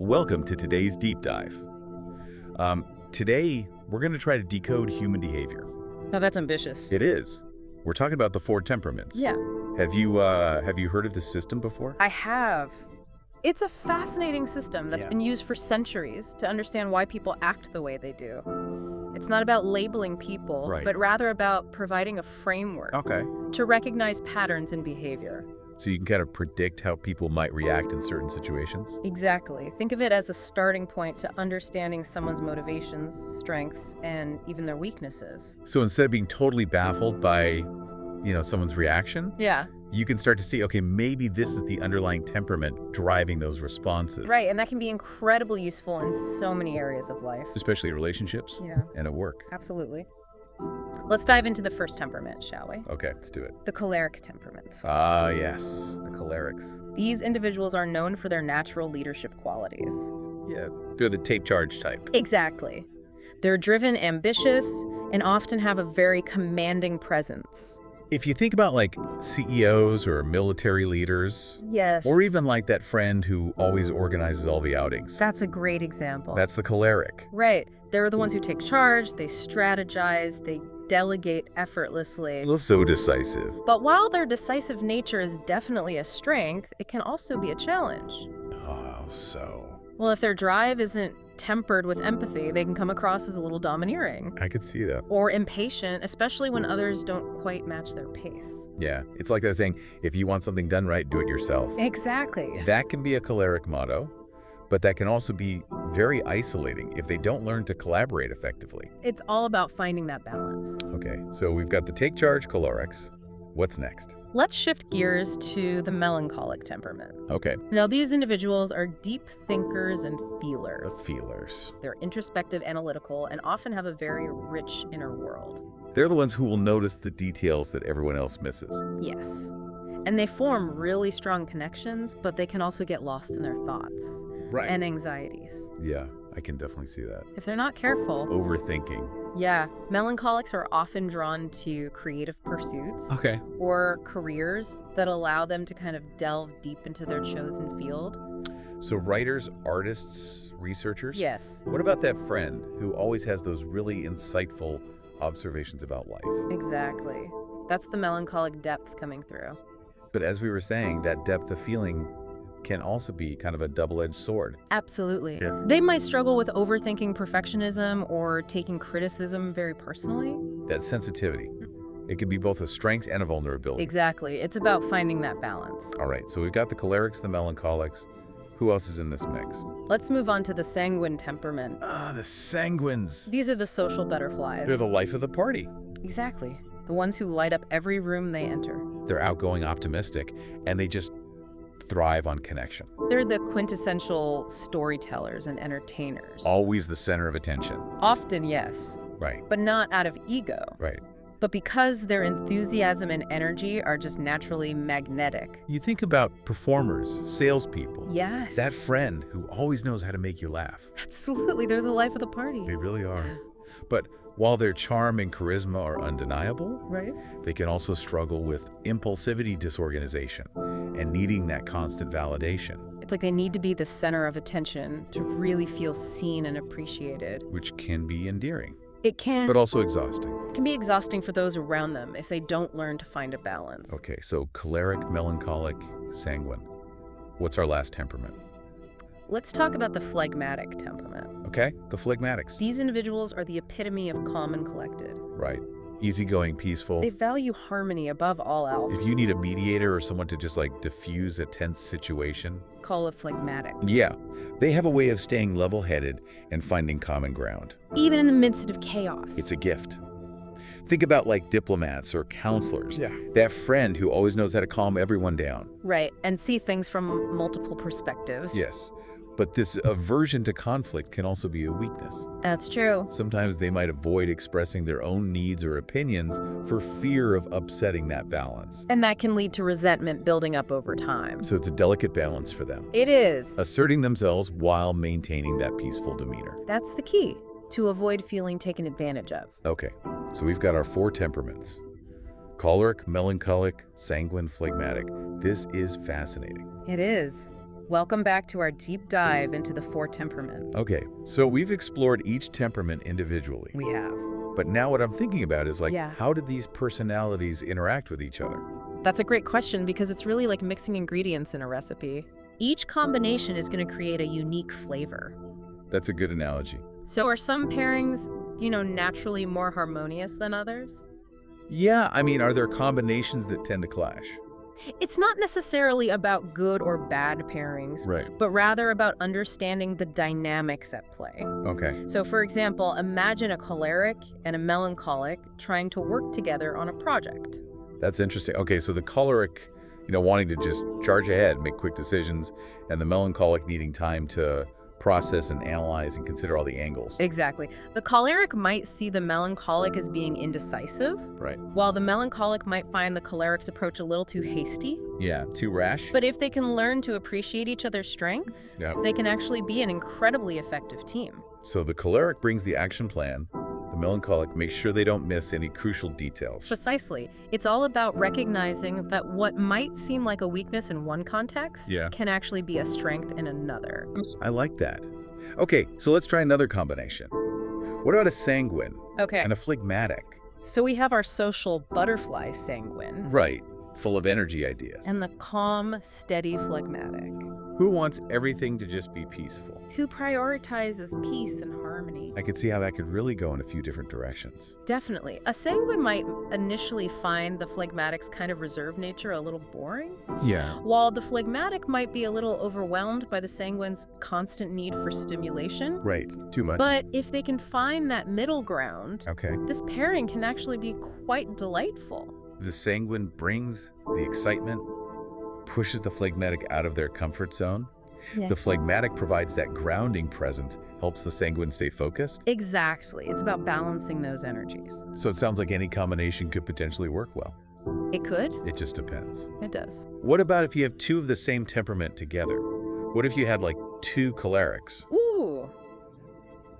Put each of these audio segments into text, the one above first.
Welcome to today's deep dive. Today, we're going to try to decode human behavior. Now that's ambitious. It is. We're talking about the Four Temperaments. Yeah. Have you heard of this system before? I have. It's a fascinating system that's been used for centuries to understand why people act the way they do. It's not about labeling people, but rather about providing a framework to recognize patterns in behavior. So you can kind of predict how people might react in certain situations? Exactly. Think of it as a starting point to understanding someone's motivations, strengths, and even their weaknesses. So instead of being totally baffled by, someone's reaction, you can start to see, okay, maybe this is the underlying temperament driving those responses. Right, and that can be incredibly useful in so many areas of life. Especially relationships and at work. Absolutely. Let's dive into the first temperament, shall we? Okay, let's do it. The choleric temperament. Ah, yes, the cholerics. These individuals are known for their natural leadership qualities. Yeah, they're the tape charge type. Exactly. They're driven, ambitious, and often have a very commanding presence. If you think about like CEOs or military leaders, or even like that friend who always organizes all the outings. That's a great example. That's the choleric. Right. They're the ones who take charge, they strategize, they delegate effortlessly. So decisive. But while their decisive nature is definitely a strength, it can also be a challenge. Oh, so. Well, if their drive isn't tempered with empathy, they can come across as a little domineering. I could see that. Or impatient, especially when others don't quite match their pace. Yeah, it's like that saying, if you want something done right, do it yourself. Exactly. That can be a choleric motto, but that can also be very isolating if they don't learn to collaborate effectively. It's all about finding that balance. Okay, so we've got the take charge cholerics. What's next? Let's shift gears to the melancholic temperament. Okay. Now, these individuals are deep thinkers and feelers. The feelers. They're introspective, analytical, and often have a very rich inner world. They're the ones who will notice the details that everyone else misses. Yes. And they form really strong connections, but they can also get lost in their thoughts and anxieties. Yeah, I can definitely see that. If they're not careful. Overthinking. Yeah, melancholics are often drawn to creative pursuits or careers that allow them to kind of delve deep into their chosen field. So writers, artists, researchers? Yes. What about that friend who always has those really insightful observations about life? Exactly. That's the melancholic depth coming through. But as we were saying, that depth of feeling can also be kind of a double-edged sword. Absolutely. Yeah. They might struggle with overthinking perfectionism or taking criticism very personally. That sensitivity. It can be both a strength and a vulnerability. Exactly. It's about finding that balance. All right, so we've got the cholerics, the melancholics. Who else is in this mix? Let's move on to the sanguine temperament. Ah, the sanguines. These are the social butterflies. They're the life of the party. Exactly. The ones who light up every room they enter. They're outgoing, optimistic, and they just thrive on connection. They're the quintessential storytellers and entertainers. Always the center of attention. Often, yes. Right. But not out of ego. Right. But because their enthusiasm and energy are just naturally magnetic. You think about performers, salespeople. Yes. That friend who always knows how to make you laugh. Absolutely. They're the life of the party. They really are. But while their charm and charisma are undeniable, they can also struggle with impulsivity disorganization and needing that constant validation. It's like they need to be the center of attention to really feel seen and appreciated. Which can be endearing. It can. But also exhausting. It can be exhausting for those around them if they don't learn to find a balance. Okay, so choleric, melancholic, sanguine. What's our last temperament? Let's talk about the phlegmatic temperament. Okay, the phlegmatics. These individuals are the epitome of calm and collected. Right. Easygoing, peaceful. They value harmony above all else. If you need a mediator or someone to just like diffuse a tense situation, call a phlegmatic. Yeah, they have a way of staying level-headed and finding common ground. Even in the midst of chaos. It's a gift. Think about like diplomats or counselors. Yeah. That friend who always knows how to calm everyone down. Right, and see things from multiple perspectives. Yes. But this aversion to conflict can also be a weakness. That's true. Sometimes they might avoid expressing their own needs or opinions for fear of upsetting that balance. And that can lead to resentment building up over time. So it's a delicate balance for them. It is. Asserting themselves while maintaining that peaceful demeanor. That's the key, to avoid feeling taken advantage of. Okay, so we've got our four temperaments. Choleric, melancholic, sanguine, phlegmatic. This is fascinating. It is. Welcome back to our deep dive into the four temperaments. Okay, so we've explored each temperament individually. We have. But now what I'm thinking about is how do these personalities interact with each other? That's a great question because it's really like mixing ingredients in a recipe. Each combination is going to create a unique flavor. That's a good analogy. So are some pairings, naturally more harmonious than others? Yeah, I mean, are there combinations that tend to clash? It's not necessarily about good or bad pairings, but rather about understanding the dynamics at play. Okay. So, for example, imagine a choleric and a melancholic trying to work together on a project. That's interesting. Okay, so the choleric, wanting to just charge ahead, make quick decisions, and the melancholic needing time to process and analyze and consider all the angles. Exactly. The choleric might see the melancholic as being indecisive, while the melancholic might find the choleric's approach a little too hasty. Yeah, too rash. But if they can learn to appreciate each other's strengths, they can actually be an incredibly effective team. So the choleric brings the action plan. The melancholic makes sure they don't miss any crucial details. Precisely. It's all about recognizing that what might seem like a weakness in one context can actually be a strength in another. I like that. Okay, so let's try another combination. What about a sanguine and a phlegmatic? So we have our social butterfly sanguine. Right, full of energy ideas. And the calm, steady phlegmatic. Who wants everything to just be peaceful? Who prioritizes peace and harmony. I could see how that could really go in a few different directions. Definitely. A sanguine might initially find the phlegmatic's kind of reserved nature a little boring. Yeah. While the phlegmatic might be a little overwhelmed by the sanguine's constant need for stimulation. Right, too much. But if they can find that middle ground, this pairing can actually be quite delightful. The sanguine brings the excitement, pushes the phlegmatic out of their comfort zone. The phlegmatic provides that grounding presence, helps the sanguine stay focused. Exactly. It's about balancing those energies. So it sounds like any combination could potentially work well. It could. It just depends. It does. What about if you have two of the same temperament together? What if you had like two cholerics? Ooh.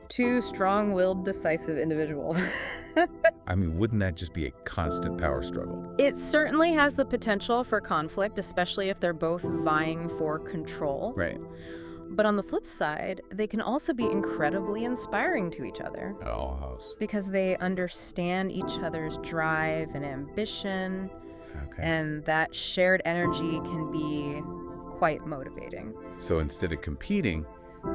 Two strong-willed, decisive individuals. I mean, wouldn't that just be a constant power struggle? It certainly has the potential for conflict, especially if they're both vying for control. Right. But on the flip side, they can also be incredibly inspiring to each other. Oh, because they understand each other's drive and ambition. And that shared energy can be quite motivating. So instead of competing,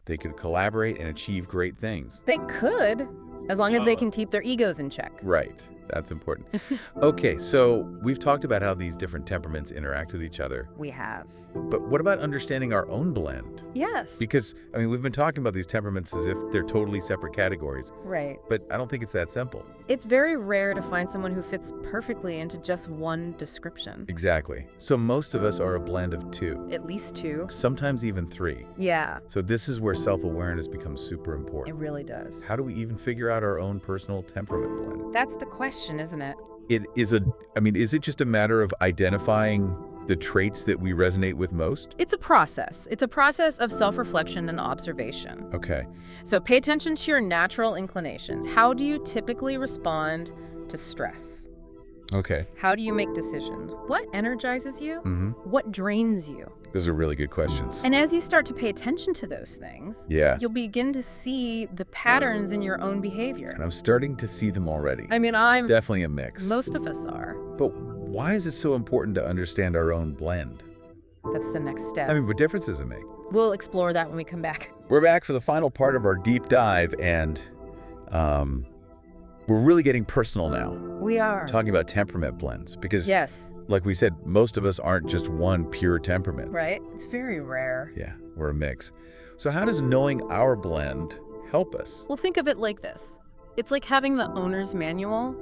they could collaborate and achieve great things. They could, as long as they can keep their egos in check. Right. That's important. Okay, so we've talked about how these different temperaments interact with each other. We have. But what about understanding our own blend? Yes. Because, I mean, we've been talking about these temperaments as if they're totally separate categories. Right. But I don't think it's that simple. It's very rare to find someone who fits perfectly into just one description. Exactly. So most of us are a blend of two. At least two. Sometimes even three. Yeah. So this is where self-awareness becomes super important. It really does. How do we even figure out our own personal temperament blend? That's the question, isn't it? Is it just a matter of identifying the traits that we resonate with most? It's a process. It's a process of self-reflection and observation. Okay. So pay attention to your natural inclinations. How do you typically respond to stress? Okay. How do you make decisions? What energizes you? What drains you? Those are really good questions. And as you start to pay attention to those things, you'll begin to see the patterns in your own behavior. And I'm starting to see them already. I mean, I'm definitely a mix. Most of us are. But why is it so important to understand our own blend? That's the next step. I mean, what difference does it make? We'll explore that when we come back. We're back for the final part of our deep dive, and we're really getting personal now. We are. Talking about temperament blends, because like we said, most of us aren't just one pure temperament. Right. It's very rare. Yeah, we're a mix. So how does knowing our blend help us? Well, think of it like this. It's like having the owner's manual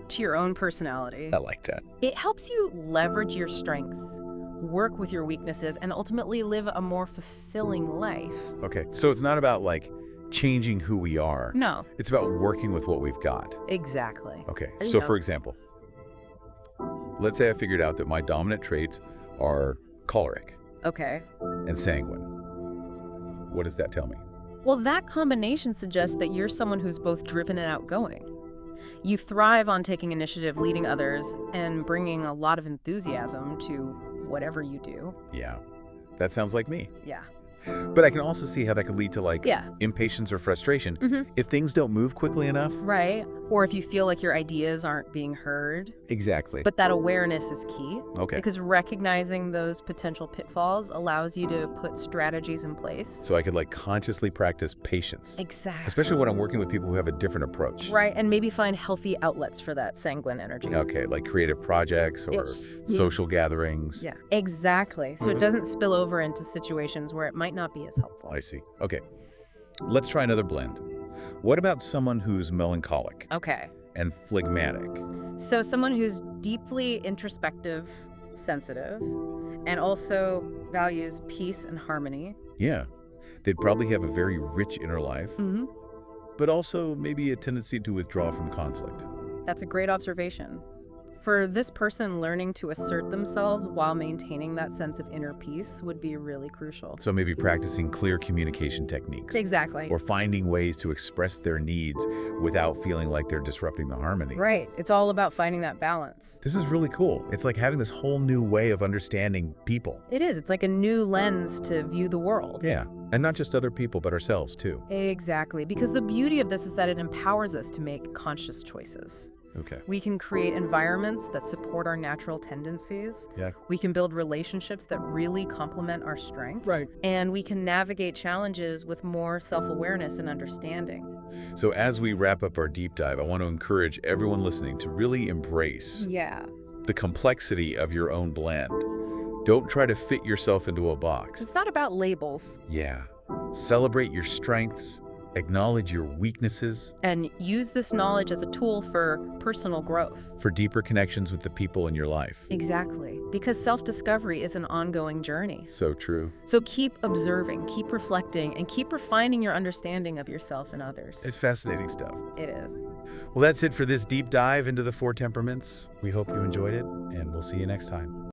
to your own personality. I like that. It helps you leverage your strengths, work with your weaknesses, and ultimately live a more fulfilling life. Okay, so it's not about like changing who we are. No. It's about working with what we've got. Exactly. Okay, so for example, let's say I figured out that my dominant traits are choleric. Okay. And sanguine. What does that tell me? Well, that combination suggests that you're someone who's both driven and outgoing. You thrive on taking initiative, leading others, and bringing a lot of enthusiasm to whatever you do. Yeah. That sounds like me. Yeah. But I can also see how that could lead to, like, impatience or frustration if things don't move quickly enough. Right. Or if you feel like your ideas aren't being heard. Exactly. But that awareness is key. Okay. Because recognizing those potential pitfalls allows you to put strategies in place. So I could, like, consciously practice patience. Exactly. Especially when I'm working with people who have a different approach. Right. And maybe find healthy outlets for that sanguine energy. Okay, like creative projects or social gatherings. Yeah, exactly. So it doesn't spill over into situations where it might not be as helpful. I see. Okay. Let's try another blend. What about someone who's melancholic? Okay. And phlegmatic? So someone who's deeply introspective, sensitive, and also values peace and harmony. Yeah. They'd probably have a very rich inner life, but also maybe a tendency to withdraw from conflict. That's a great observation. For this person, learning to assert themselves while maintaining that sense of inner peace would be really crucial. So maybe practicing clear communication techniques. Exactly. Or finding ways to express their needs without feeling like they're disrupting the harmony. Right. It's all about finding that balance. This is really cool. It's like having this whole new way of understanding people. It is. It's like a new lens to view the world. Yeah. And not just other people, but ourselves too. Exactly. Because the beauty of this is that it empowers us to make conscious choices. Okay. We can create environments that support our natural tendencies. Yeah. We can build relationships that really complement our strengths. Right. And we can navigate challenges with more self-awareness and understanding. So as we wrap up our deep dive, I want to encourage everyone listening to really embrace the complexity of your own blend. Don't try to fit yourself into a box. It's not about labels. Yeah. Celebrate your strengths. Acknowledge your weaknesses. And use this knowledge as a tool for personal growth. For deeper connections with the people in your life. Exactly. Because self-discovery is an ongoing journey. So true. So keep observing, keep reflecting, and keep refining your understanding of yourself and others. It's fascinating stuff. It is. Well, that's it for this deep dive into the Four Temperaments. We hope you enjoyed it, and we'll see you next time.